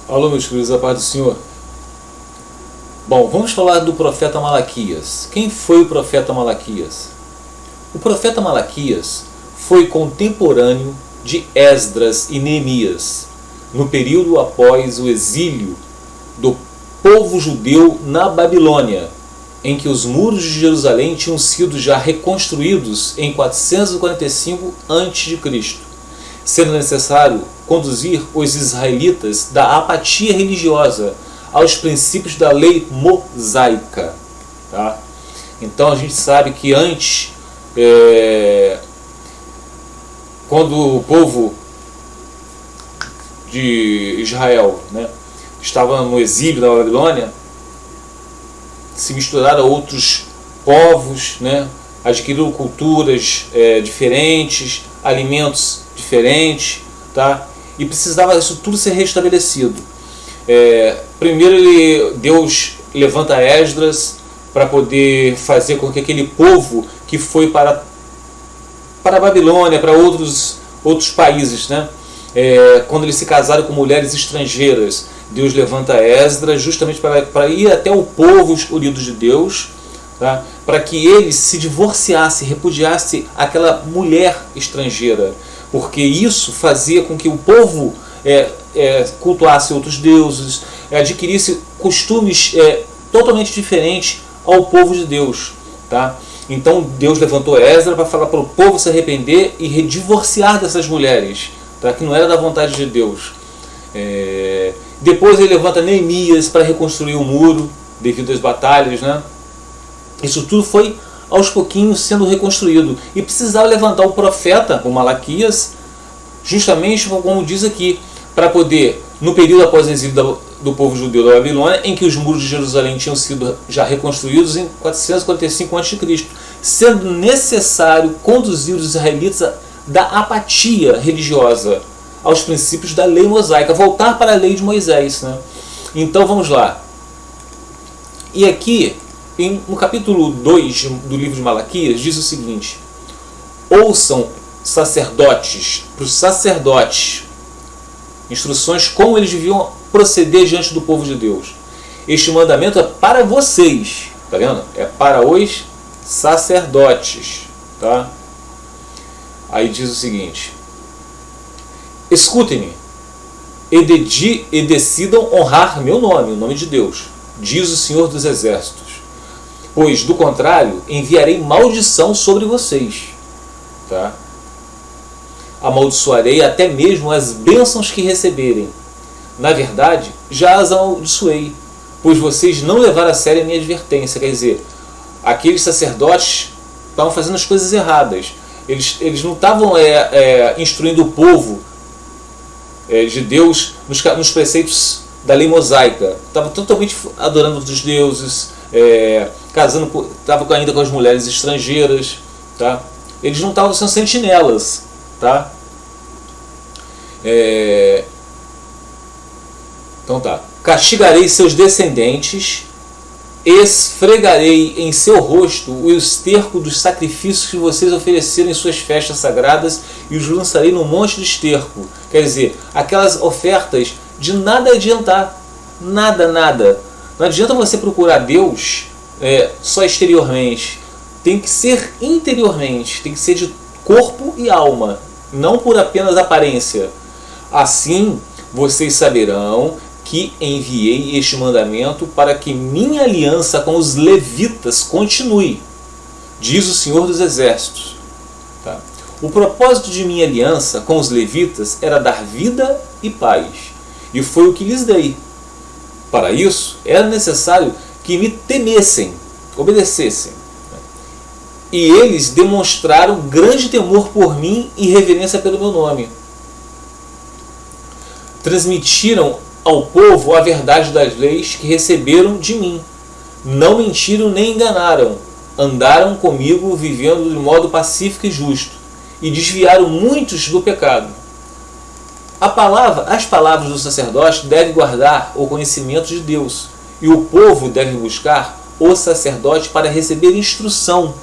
Alô, meus queridos, a paz do Senhor. Bom, vamos falar do profeta Malaquias. Quem foi o profeta Malaquias? O profeta Malaquias foi contemporâneo de Esdras e Neemias, no período após o exílio do povo judeu na Babilônia, em que os muros de Jerusalém tinham sido já reconstruídos em 445 a.C., sendo necessário conduzir os israelitas da apatia religiosa aos princípios da lei mosaica. Tá? Então a gente sabe que antes, quando o povo de Israel, estava no exílio da Babilônia, se misturaram a outros povos, adquiriram culturas diferentes, alimentos diferentes, tá? E precisava isso tudo ser restabelecido. Primeiro Deus levanta Esdras para poder fazer com que aquele povo que foi para a Babilônia, para outros países, quando eles se casaram com mulheres estrangeiras, Deus levanta Esdras justamente para ir até o povo escolhido de Deus, tá? Para que eles se divorciassem, repudiassem aquela mulher estrangeira, porque isso fazia com que o povo cultuasse outros deuses, adquirisse costumes totalmente diferentes ao povo de Deus. Tá? Então Deus levantou Esdras para falar para o povo se arrepender e divorciar dessas mulheres, tá? Que não era da vontade de Deus. Depois ele levanta Neemias para reconstruir o muro devido às batalhas. Isso tudo foi aos pouquinhos sendo reconstruído. E precisava levantar o profeta, o Malaquias, justamente como diz aqui, para poder, no período após o exílio do povo judeu da Babilônia, em que os muros de Jerusalém tinham sido já reconstruídos em 445 a.C., sendo necessário conduzir os israelitas da apatia religiosa aos princípios da lei mosaica, voltar para a lei de Moisés. Então vamos lá. E aqui, no capítulo 2 do livro de Malaquias, diz o seguinte: ouçam sacerdotes, para os sacerdotes, instruções como eles deviam proceder diante do povo de Deus. Este mandamento é para vocês, tá vendo? É para os sacerdotes, tá? Aí diz o seguinte: escutem-me e decidam honrar meu nome, o nome de Deus, diz o Senhor dos Exércitos, pois do contrário enviarei maldição sobre vocês, tá? Amaldiçoarei até mesmo as bênçãos que receberem. Na verdade, já as amaldiçoei, pois vocês não levaram a sério a minha advertência. Quer dizer, aqueles sacerdotes estavam fazendo as coisas erradas. Eles não estavam instruindo o povo de Deus nos preceitos da lei mosaica. Estavam totalmente adorando outros deuses, estavam ainda com as mulheres estrangeiras. Tá? Eles não estavam sendo sentinelas. Tá? Então tá. Castigarei seus descendentes, esfregarei em seu rosto o esterco dos sacrifícios que vocês ofereceram em suas festas sagradas e os lançarei no monte de esterco. Quer dizer, aquelas ofertas de nada adiantar. Nada. Não adianta você procurar Deus só exteriormente. Tem que ser interiormente. Tem que ser de corpo e alma, não por apenas aparência. Assim vocês saberão que enviei este mandamento para que minha aliança com os levitas continue, diz o Senhor dos Exércitos. Tá? O propósito de minha aliança com os levitas era dar vida e paz, e foi o que lhes dei. Para isso, era necessário que me temessem, obedecessem. E eles demonstraram grande temor por mim e reverência pelo meu nome. Transmitiram ao povo a verdade das leis que receberam de mim. Não mentiram nem enganaram. Andaram comigo vivendo de modo pacífico e justo. E desviaram muitos do pecado. As palavras do sacerdote devem guardar o conhecimento de Deus. E o povo deve buscar o sacerdote para receber instrução.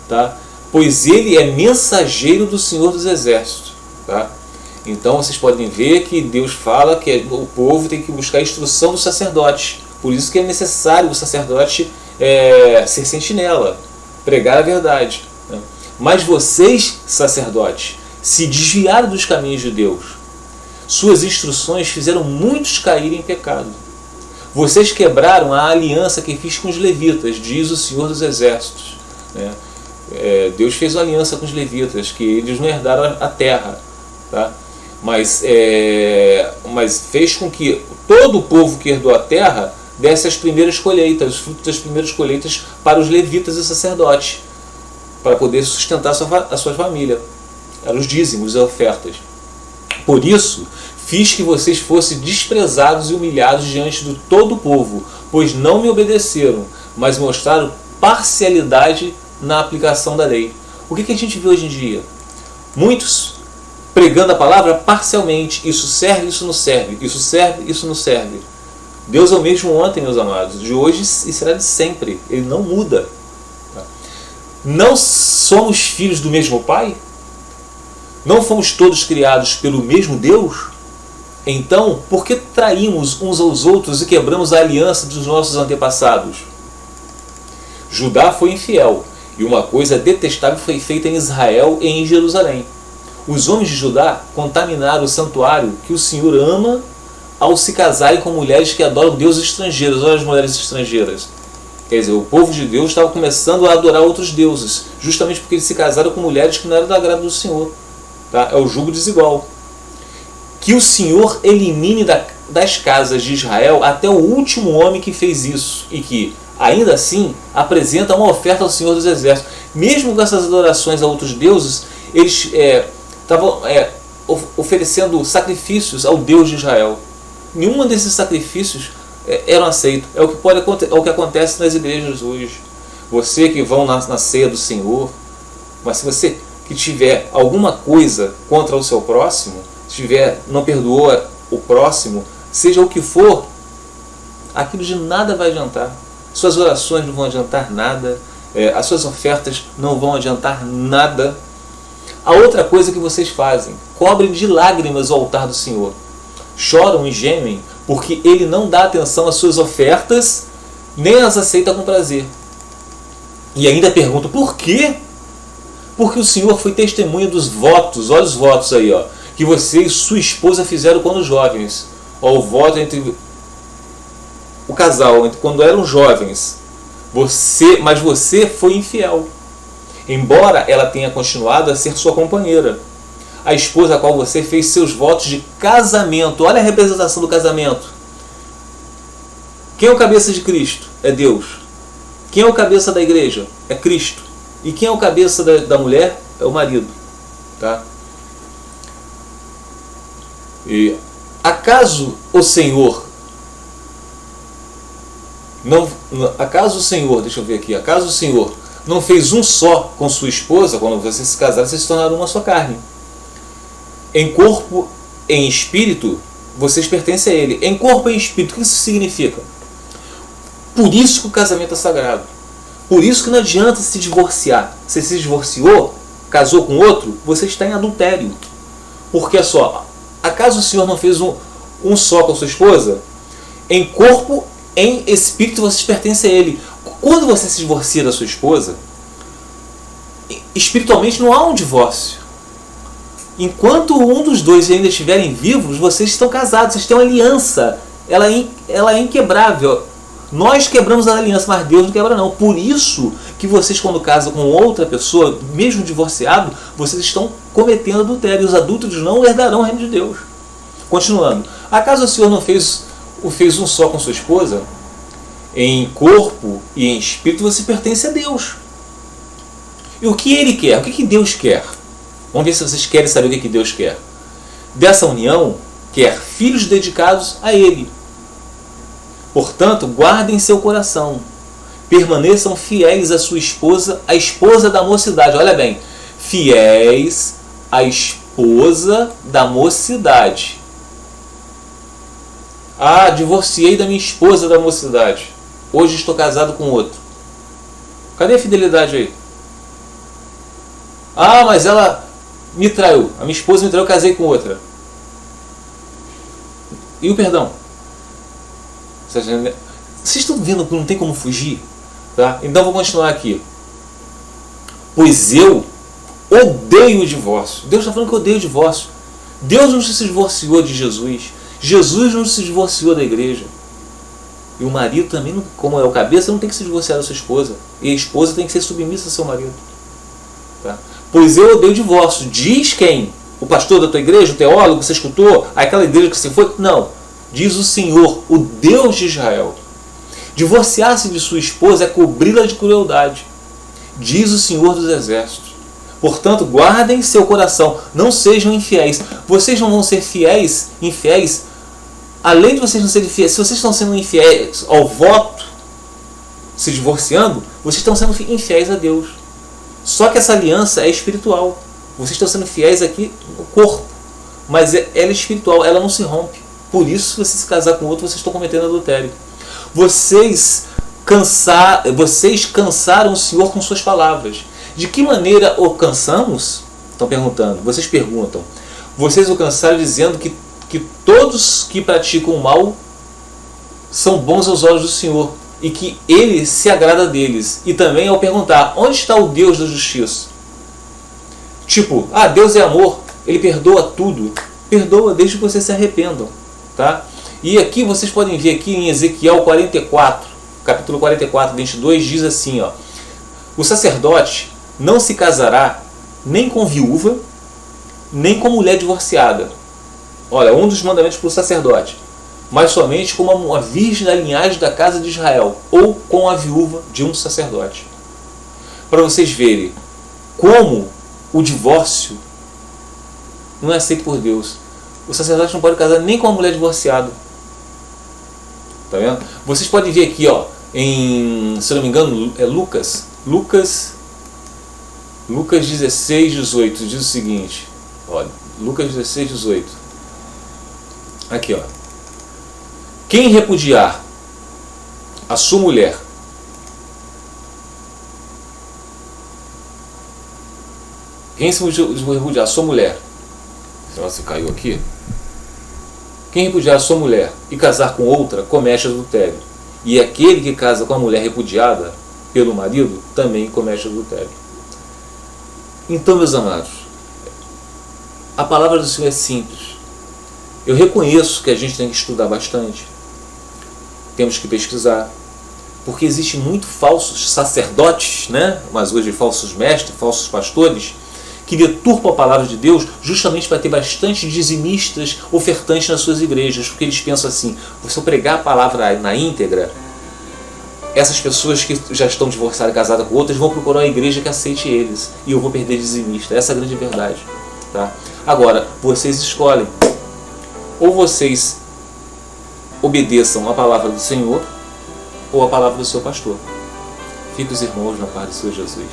Tá? Pois ele é mensageiro do Senhor dos Exércitos. Tá? Então vocês podem ver que Deus fala que o povo tem que buscar a instrução do sacerdote. Por isso que é necessário o sacerdote ser sentinela, pregar a verdade. Né? Mas vocês, sacerdotes, se desviaram dos caminhos de Deus. Suas instruções fizeram muitos cair em pecado. Vocês quebraram a aliança que fiz com os levitas, diz o Senhor dos Exércitos. Né? Deus fez uma aliança com os levitas, que eles não herdaram a terra. Tá? Mas fez com que todo o povo que herdou a terra desse as primeiras colheitas, os frutos das primeiras colheitas para os levitas e sacerdotes, para poder sustentar a sua família. Eram os dízimos e ofertas. Por isso, fiz que vocês fossem desprezados e humilhados diante de todo o povo, pois não me obedeceram, mas mostraram parcialidade na aplicação da lei. O que a gente vê hoje em dia? Muitos pregando a palavra parcialmente. Isso serve, isso não serve. Isso serve, isso não serve. Deus é o mesmo ontem, meus amados, de hoje e será de sempre. Ele não muda. Não somos filhos do mesmo Pai? Não fomos todos criados pelo mesmo Deus? Então, por que traímos uns aos outros e quebramos a aliança dos nossos antepassados? Judá foi infiel, e uma coisa detestável foi feita em Israel e em Jerusalém. Os homens de Judá contaminaram o santuário que o Senhor ama ao se casarem com mulheres que adoram deuses estrangeiros. Olha as mulheres estrangeiras. Quer dizer, o povo de Deus estava começando a adorar outros deuses, justamente porque eles se casaram com mulheres que não eram do agrado do Senhor. Tá? É o jugo desigual. Que o Senhor elimine das casas de Israel até o último homem que fez isso, e que, ainda assim, apresenta uma oferta ao Senhor dos Exércitos. Mesmo com essas adorações a outros deuses, eles estavam oferecendo sacrifícios ao Deus de Israel. Nenhum desses sacrifícios eram aceitos. É o que acontece nas igrejas hoje. Você que vão na ceia do Senhor, mas se você que tiver alguma coisa contra o seu próximo, não perdoa o próximo, seja o que for, aquilo de nada vai adiantar. Suas orações não vão adiantar nada, as suas ofertas não vão adiantar nada. A outra coisa que vocês fazem, cobrem de lágrimas o altar do Senhor. Choram e gemem, porque Ele não dá atenção às suas ofertas, nem as aceita com prazer. E ainda perguntam, por quê? Porque o Senhor foi testemunha dos votos, olha os votos aí, que você e sua esposa fizeram quando jovens. O voto entre o casal, quando eram jovens. Mas você foi infiel. Embora ela tenha continuado a ser sua companheira. A esposa a qual você fez seus votos de casamento. Olha a representação do casamento. Quem é o cabeça de Cristo? É Deus. Quem é o cabeça da igreja? É Cristo. E quem é o cabeça da mulher? É o marido. Tá? E acaso o Senhor não fez um só com sua esposa? Quando vocês se casaram, vocês se tornaram uma só carne. Em corpo, em espírito, vocês pertencem a Ele. Em corpo e em espírito, o que isso significa? Por isso que o casamento é sagrado. Por isso que não adianta se divorciar. Você se divorciou, casou com outro, você está em adultério. Porque só, acaso o Senhor não fez um só com a sua esposa? Em corpo, em espírito, vocês pertencem a Ele. Quando você se divorcia da sua esposa, espiritualmente não há um divórcio. Enquanto um dos dois ainda estiverem vivos, vocês estão casados, vocês têm uma aliança. Ela é inquebrável. Nós quebramos a aliança, mas Deus não quebra não. Por isso que vocês, quando casam com outra pessoa, mesmo divorciado, vocês estão cometendo adultério. Os adúlteros não herdarão o reino de Deus. Continuando. Acaso o Senhor não fez um só com sua esposa? Em corpo e em espírito você pertence a Deus. E o que Ele quer? O que Deus quer? Vamos ver se vocês querem saber o que Deus quer. Dessa união, quer filhos dedicados a Ele. Portanto, guardem seu coração. Permaneçam fiéis à sua esposa, a esposa da mocidade. Olha bem, fiéis à esposa da mocidade. Ah, divorciei da minha esposa da mocidade. Hoje estou casado com outro. Cadê a fidelidade aí? Ah, mas ela me traiu. A minha esposa me traiu, eu casei com outra. E o perdão? Vocês estão vendo que não tem como fugir? Tá? Então vou continuar aqui. Pois eu odeio o divórcio. Deus está falando que odeia o divórcio. Deus não se divorciou de Jesus. Jesus não se divorciou da igreja. E o marido também, como é o cabeça, não tem que se divorciar da sua esposa. E a esposa tem que ser submissa ao seu marido. Tá? Pois eu odeio o divórcio. Diz quem? O pastor da tua igreja, o teólogo que você escutou, aquela igreja que você foi? Não. Diz o Senhor, o Deus de Israel. Divorciar-se de sua esposa é cobri-la de crueldade. Diz o Senhor dos Exércitos. Portanto, guardem seu coração, não sejam infiéis. Vocês não vão ser infiéis, além de vocês não serem infiéis, se vocês estão sendo infiéis ao voto, se divorciando, vocês estão sendo infiéis a Deus. Só que essa aliança é espiritual. Vocês estão sendo fiéis aqui no corpo, mas ela é espiritual, ela não se rompe. Por isso, se você se casar com outro, vocês estão cometendo adultério. Vocês cansaram o Senhor com suas palavras. De que maneira o cansamos? Estão perguntando. Vocês perguntam. Vocês o cansaram dizendo que todos que praticam o mal são bons aos olhos do Senhor e que Ele se agrada deles. E também ao perguntar, onde está o Deus da justiça? Tipo, Deus é amor, Ele perdoa tudo. Perdoa desde que vocês se arrependam. Tá? E aqui vocês podem ver aqui em Ezequiel 44, capítulo 44, 22, diz assim, ó, o sacerdote não se casará nem com viúva, nem com mulher divorciada. Olha, um dos mandamentos para o sacerdote, mas somente com uma virgem da linhagem da casa de Israel, ou com a viúva de um sacerdote. Para vocês verem como o divórcio não é aceito por Deus. O sacerdote não pode casar nem com uma mulher divorciada. Tá vendo? Vocês podem ver aqui, ó, se eu não me engano, é Lucas 16, 18, diz o seguinte, olha, Lucas 16, 18. Aqui, ó. Quem repudiar a sua mulher, se caiu aqui. Quem repudiar a sua mulher e casar com outra, comete adultério. E aquele que casa com a mulher repudiada pelo marido, também comete adultério. Então, meus amados, a palavra do Senhor é simples. Eu reconheço que a gente tem que estudar bastante. Temos que pesquisar. Porque existem muitos falsos sacerdotes, né? Mas hoje falsos mestres, falsos pastores, que deturpam a palavra de Deus justamente para ter bastante dizimistas ofertantes nas suas igrejas, porque eles pensam assim, se eu pregar a palavra na íntegra, essas pessoas que já estão divorciadas e casadas com outras vão procurar uma igreja que aceite eles, e eu vou perder dizimista. Essa é a grande verdade. Tá? Agora, vocês escolhem. Ou vocês obedeçam a palavra do Senhor, ou a palavra do seu pastor. Fiquem os irmãos na paz do Senhor Jesus.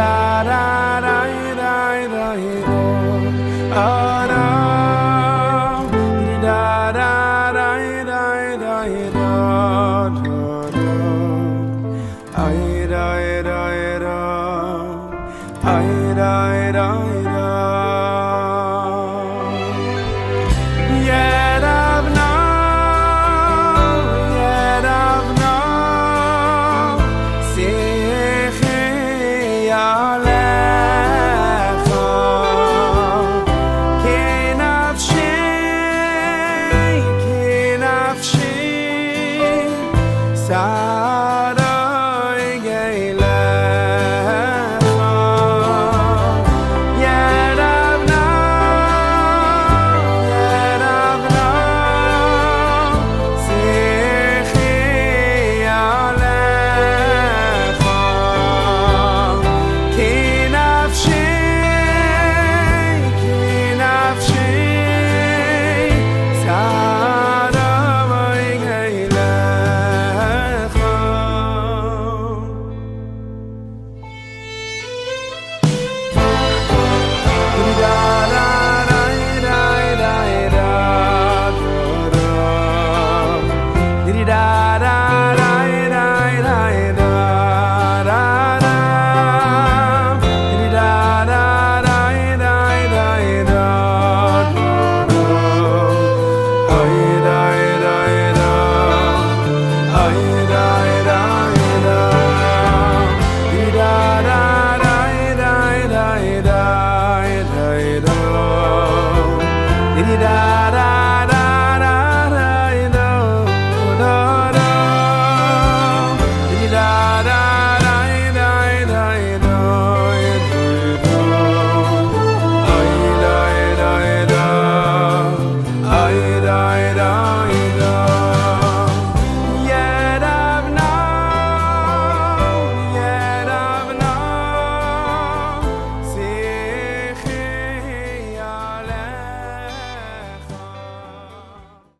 Da da